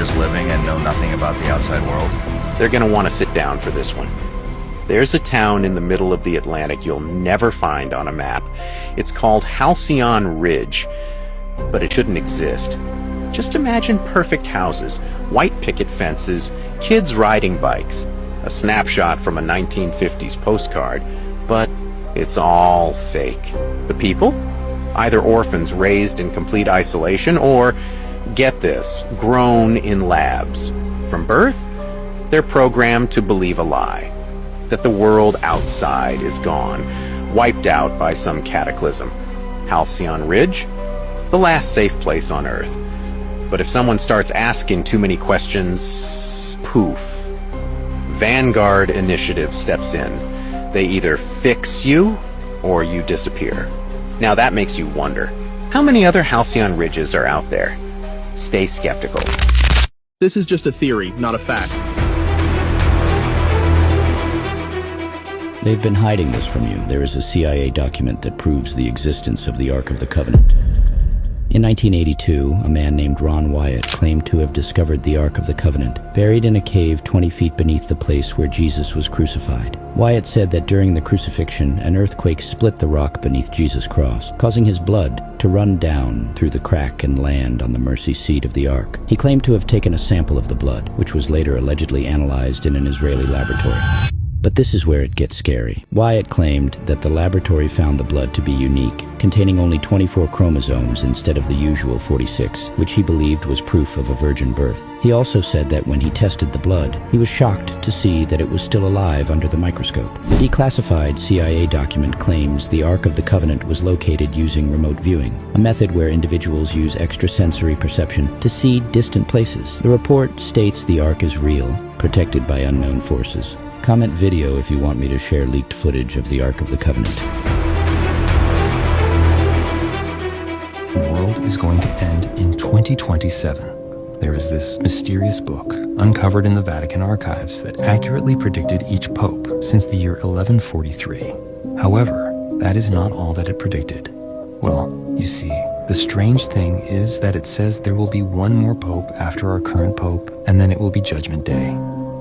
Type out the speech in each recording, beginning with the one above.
just living and know nothing about the outside world? They're going to want to sit down for this one. There's a town in the middle of the Atlantic you'll never find on a map. It's called Halcyon Ridge, but it shouldn't exist. Just imagine perfect houses, white picket fences, kids riding bikes, a snapshot from a 1950s postcard, but it's all fake. The people? Either orphans raised in complete isolation or, get this, grown in labs. From birth, they're programmed to believe a lie. That the world outside is gone, wiped out by some cataclysm. Halcyon Ridge? The last safe place on Earth. But if someone starts asking too many questions, poof. Vanguard Initiative steps in. They either fix you, or you disappear. Now that makes you wonder, how many other Halcyon Ridges are out there? Stay skeptical. This is just a theory, not a fact. They've been hiding this from you. There is a CIA document that proves the existence of the Ark of the Covenant. In 1982, a man named Ron Wyatt claimed to have discovered the Ark of the Covenant, buried in a cave 20 feet beneath the place where Jesus was crucified. Wyatt said that during the crucifixion, an earthquake split the rock beneath Jesus' cross, causing his blood to run down through the crack and land on the mercy seat of the Ark. He claimed to have taken a sample of the blood, which was later allegedly analyzed in an Israeli laboratory. But this is where it gets scary. Wyatt claimed that the laboratory found the blood to be unique, containing only 24 chromosomes instead of the usual 46, which he believed was proof of a virgin birth. He also said that when he tested the blood, he was shocked to see that it was still alive under the microscope. The declassified CIA document claims the Ark of the Covenant was located using remote viewing, a method where individuals use extrasensory perception to see distant places. The report states the Ark is real, protected by unknown forces. Comment video if you want me to share leaked footage of the Ark of the Covenant. The world is going to end in 2027. There is this mysterious book uncovered in the Vatican archives that accurately predicted each pope since the year 1143. However, that is not all that it predicted. Well, you see, the strange thing is that it says there will be one more pope after our current pope, and then it will be Judgment Day.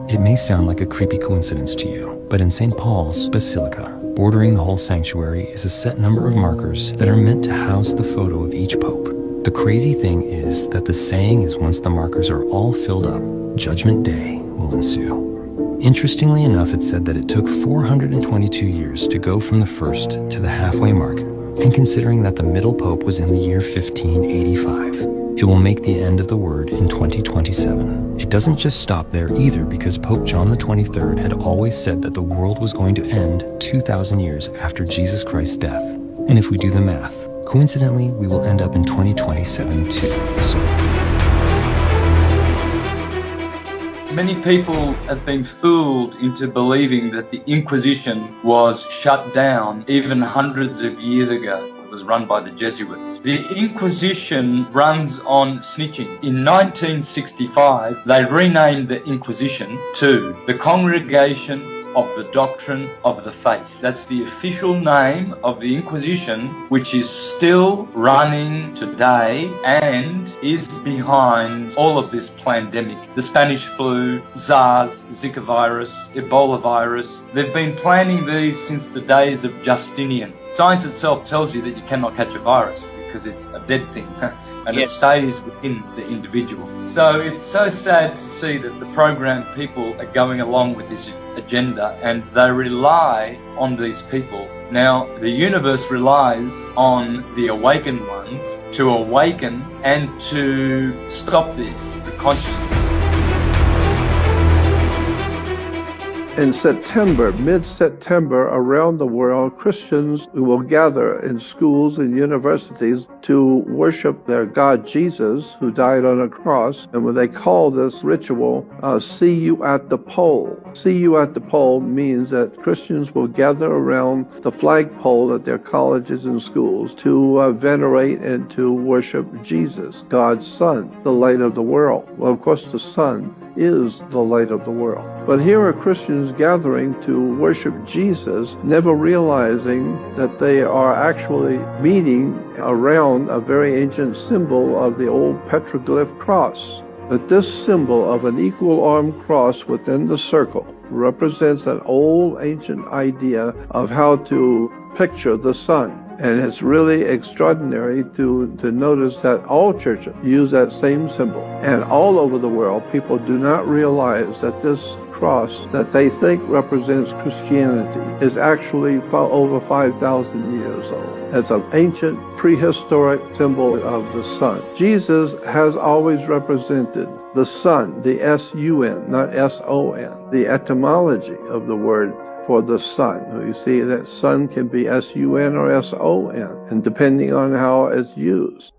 It may sound like a creepy coincidence to you, but in St. Paul's Basilica, bordering the whole sanctuary, is a set number of markers that are meant to house the photo of each pope. The crazy thing is that the saying is once the markers are all filled up, Judgment Day will ensue. Interestingly enough, it said that it took 422 years to go from the first to the halfway mark, and considering that the middle pope was in the year 1585, it will make the end of the word in 2027. It doesn't just stop there either, because Pope John the 23rd had always said that the world was going to end 2,000 years after Jesus Christ's death. And if we do the math, coincidentally, we will end up in 2027 too. So many people have been fooled into believing that the Inquisition was shut down even hundreds of years ago. Was run by the Jesuits. The Inquisition runs on snitching. In 1965, they renamed the Inquisition to the Congregation of the Doctrine of the Faith. That's the official name of the Inquisition, which is still running today and is behind all of this pandemic. The Spanish flu, SARS, Zika virus, Ebola virus. They've been planning these since the days of Justinian. Science itself tells you that you cannot catch a virus because it's a dead thing and it stays within the individual. So it's so sad to see that the programmed people are going along with this agenda and they rely on these people. Now, the universe relies on the awakened ones to awaken and to stop this, the consciousness. In September, mid-September, around the world, Christians will gather in schools and universities to worship their God Jesus, who died on a cross. And when they call this ritual, see you at the pole. See you at the pole means that Christians will gather around the flagpole at their colleges and schools to venerate and to worship Jesus, God's Son, the light of the world. Well, of course, the Son is the light of the world. But here are Christians gathering to worship Jesus, never realizing that they are actually meeting around a very ancient symbol of the old petroglyph cross. But this symbol of an equal armed cross within the circle represents an old ancient idea of how to picture the sun. And it's really extraordinary to notice that all churches use that same symbol. And all over the world, people do not realize that this cross that they think represents Christianity is actually over 5,000 years old. It's an ancient prehistoric symbol of the sun. Jesus has always represented the sun, the S-U-N, not S-O-N, the etymology of the word for the sun. You see that sun can be S-U-N or S-O-N, and depending on how it's used.